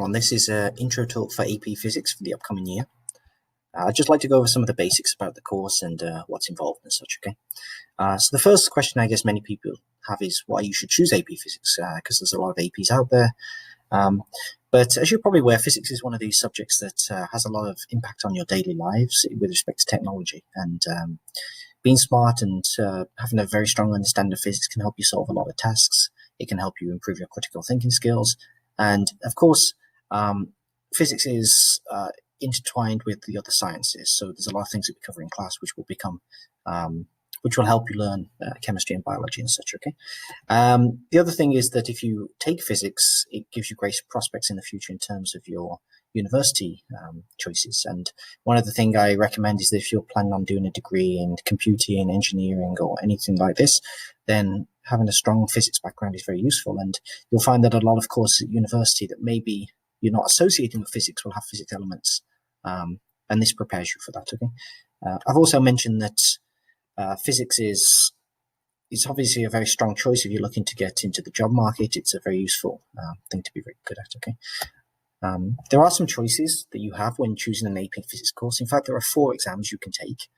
everyone. This is an intro talk for AP Physics for the upcoming year. I'd just like to go over some of the basics about the course and what's involved and such, okay? So the first question I guess many people have is why you should choose AP Physics, because there's a lot of APs out there. But as you're probably aware, physics is one of these subjects that has a lot of impact on your daily lives with respect to technology. And being smart and having a very strong understanding of physics can help you solve a lot of tasks. It can help you improve your critical thinking skills. And of course, physics is intertwined with the other sciences. So there's a lot of things that we cover in class which will help you learn chemistry and biology and such, okay? The other thing is that if you take physics, it gives you great prospects in the future in terms of your university choices. And one of the things I recommend is that if you're planning on doing a degree in computing, engineering, or anything like this, then having a strong physics background is very useful. And you'll find that a lot of courses at university that maybe you're not associating with physics will have physics elements, and this prepares you for that, okay? I've also mentioned that physics is obviously a very strong choice if you're looking to get into the job market. It's a very useful thing to be very good at, okay? There are some choices that you have when choosing an AP Physics course. In fact, there are 4 exams you can take.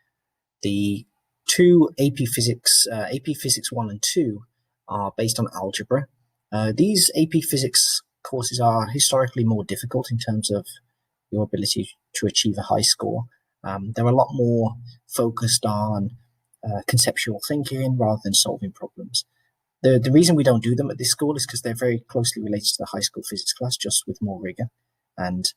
The 2 AP Physics 1 and 2 are based on algebra. These AP Physics courses are historically more difficult in terms of your ability to achieve a high score. They're a lot more focused on conceptual thinking rather than solving problems. The reason we don't do them at this school is because they're very closely related to the high school physics class, just with more rigor. And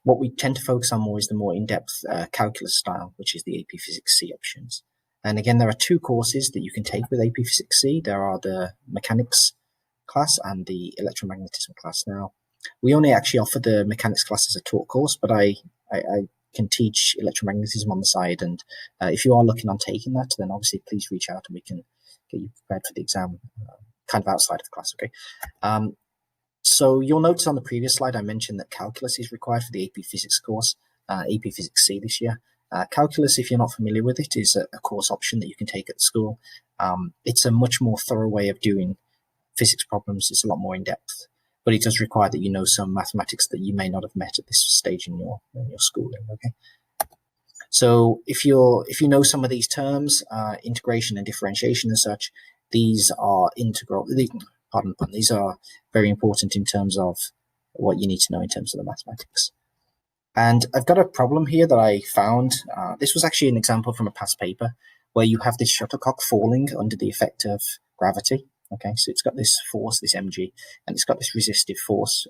what we tend to focus on more is the more in-depth calculus style, which is the AP Physics C options. And again, there are 2 courses that you can take with AP Physics C. There are the mechanics class and the electromagnetism class. Now, we only actually offer the mechanics class as a taught course, but I can teach electromagnetism on the side. And if you are looking on taking that, then obviously please reach out and we can get you prepared for the exam kind of outside of class, okay? So you'll notice on the previous slide, I mentioned that calculus is required for the AP Physics course, AP Physics C this year. Calculus, if you're not familiar with it, is a course option that you can take at the school. It's a much more thorough way of doing physics problems. It's a lot more in-depth, but it does require that you know some mathematics that you may not have met at this stage in your schooling, okay? So if you know some of these terms, integration and differentiation and such, these are integral. These are very important in terms of what you need to know in terms of the mathematics. And I've got a problem here that I found. This was actually an example from a past paper where you have this shuttlecock falling under the effect of gravity. Okay, so it's got this force, this mg, and it's got this resistive force,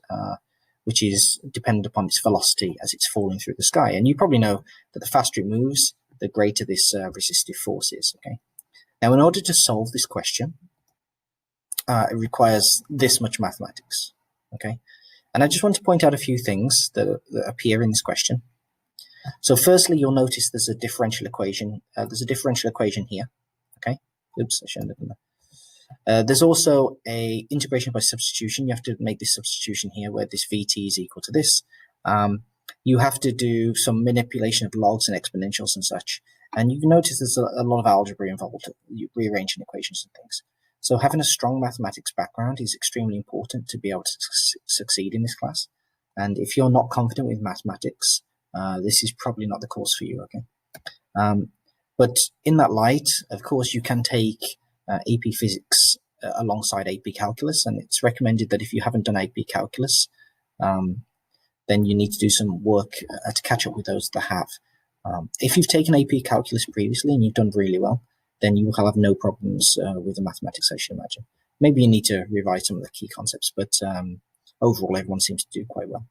which is dependent upon its velocity as it's falling through the sky. And you probably know that the faster it moves, the greater this resistive force is, okay? Now, in order to solve this question, it requires this much mathematics, okay? And I just want to point out a few things that appear in this question. So firstly, you'll notice there's a differential equation. There's a differential equation here, okay? Oops, I shouldn't have done that. There's also a integration by substitution. You have to make this substitution here where this VT is equal to this. You have to do some manipulation of logs and exponentials and such. And you can notice there's a lot of algebra involved, rearranging equations and things. So having a strong mathematics background is extremely important to be able to succeed in this class. And if you're not confident with mathematics, this is probably not the course for you, okay? But in that light, of course, you can take AP Physics alongside AP Calculus, and it's recommended that if you haven't done AP Calculus, then you need to do some work to catch up with those that have. If you've taken AP Calculus previously and you've done really well, then you will have no problems with the mathematics, I should imagine. Maybe you need to revise some of the key concepts, but overall, everyone seems to do quite well.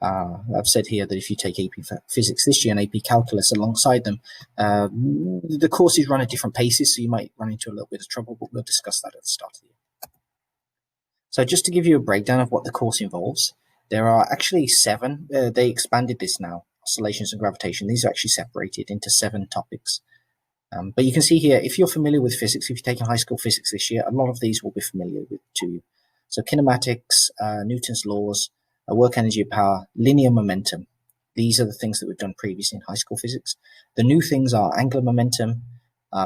I've said here that if you take AP Physics this year and AP Calculus alongside them, the courses run at different paces, so you might run into a little bit of trouble, but we'll discuss that at the start of the year. So just to give you a breakdown of what the course involves, there are actually 7. They expanded this now, oscillations and gravitation. These are actually separated into 7 topics. But you can see here, if you're familiar with physics, if you've taken high school physics this year, a lot of these will be familiar to you. So kinematics, Newton's laws, work, energy, power, linear momentum. These are the things that we've done previously in high school physics. The new things are angular momentum,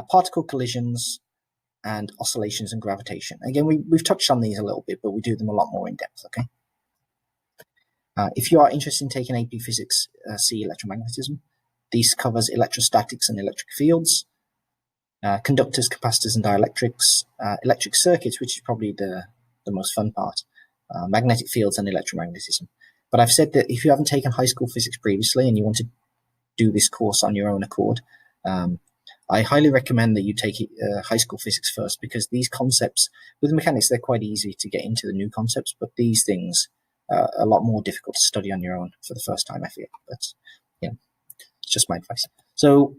particle collisions, and oscillations and gravitation. Again, we've touched on these a little bit, but we do them a lot more in depth, okay? If you are interested in taking AP Physics, see electromagnetism. This covers electrostatics and electric fields, conductors, capacitors, and dielectrics, electric circuits, which is probably the most fun part, magnetic fields, and electromagnetism. But I've said that if you haven't taken high school physics previously and you want to do this course on your own accord, I highly recommend that you take high school physics first, because these concepts, with mechanics, they're quite easy to get into the new concepts, but these things are a lot more difficult to study on your own for the first time, I feel. But, it's just my advice. So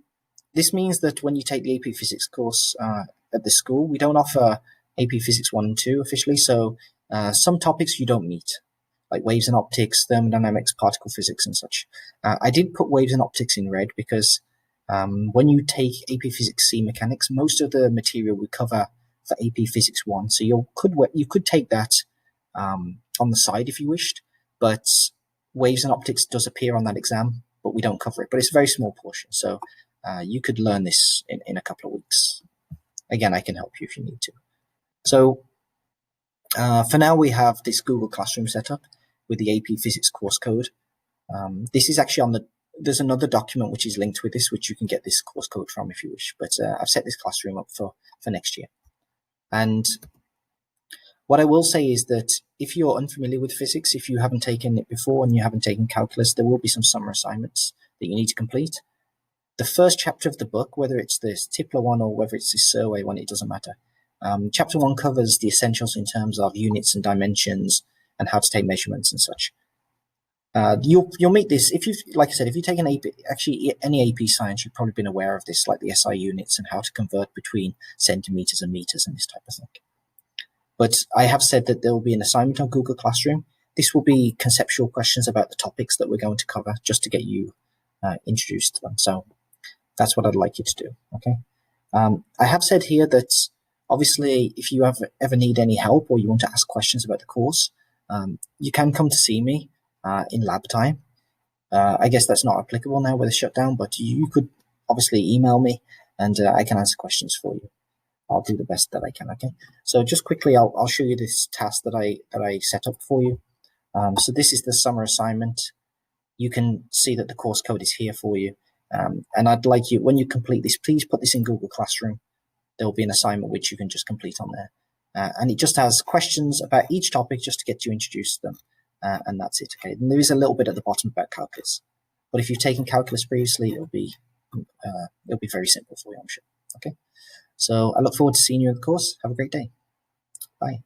this means that when you take the AP Physics course at this school, we don't offer AP Physics 1 and 2 officially, so some topics you don't meet, like waves and optics, thermodynamics, particle physics, and such. I did put waves and optics in red because when you take AP Physics C mechanics, most of the material we cover for AP Physics 1, so you could take that on the side if you wished, but waves and optics does appear on that exam, but we don't cover it. But it's a very small portion, so you could learn this in a couple of weeks. Again, I can help you if you need to. So for now, we have this Google Classroom set up with the AP Physics course code. This is actually there's another document which is linked with this, which you can get this course code from if you wish. But I've set this classroom up for next year. And what I will say is that if you're unfamiliar with physics, if you haven't taken it before and you haven't taken calculus, there will be some summer assignments that you need to complete. The first chapter of the book, whether it's this Tipler one or whether it's this Survey one, it doesn't matter. Chapter 1 covers the essentials in terms of units and dimensions and how to take measurements and such. You'll meet this if like I said, if you take any AP science, you've probably been aware of this, like the SI units and how to convert between centimeters and meters and this type of thing. But I have said that there will be an assignment on Google Classroom. This will be conceptual questions about the topics that we're going to cover, just to get you introduced to them. So that's what I'd like you to do. Okay. I have said here that obviously, if you ever need any help or you want to ask questions about the course, you can come to see me in lab time. I guess that's not applicable now with the shutdown, but you could obviously email me and I can answer questions for you. I'll do the best that I can. Okay. So just quickly, I'll show you this task that I set up for you. So this is the summer assignment. You can see that the course code is here for you. And I'd like you, when you complete this, please put this in Google Classroom. There will be an assignment which you can just complete on there. And it just has questions about each topic just to get you introduced to them. And that's it. Okay. And there is a little bit at the bottom about calculus. But if you've taken calculus previously, it'll be very simple for you, I'm sure. Okay. So I look forward to seeing you in the course. Have a great day. Bye.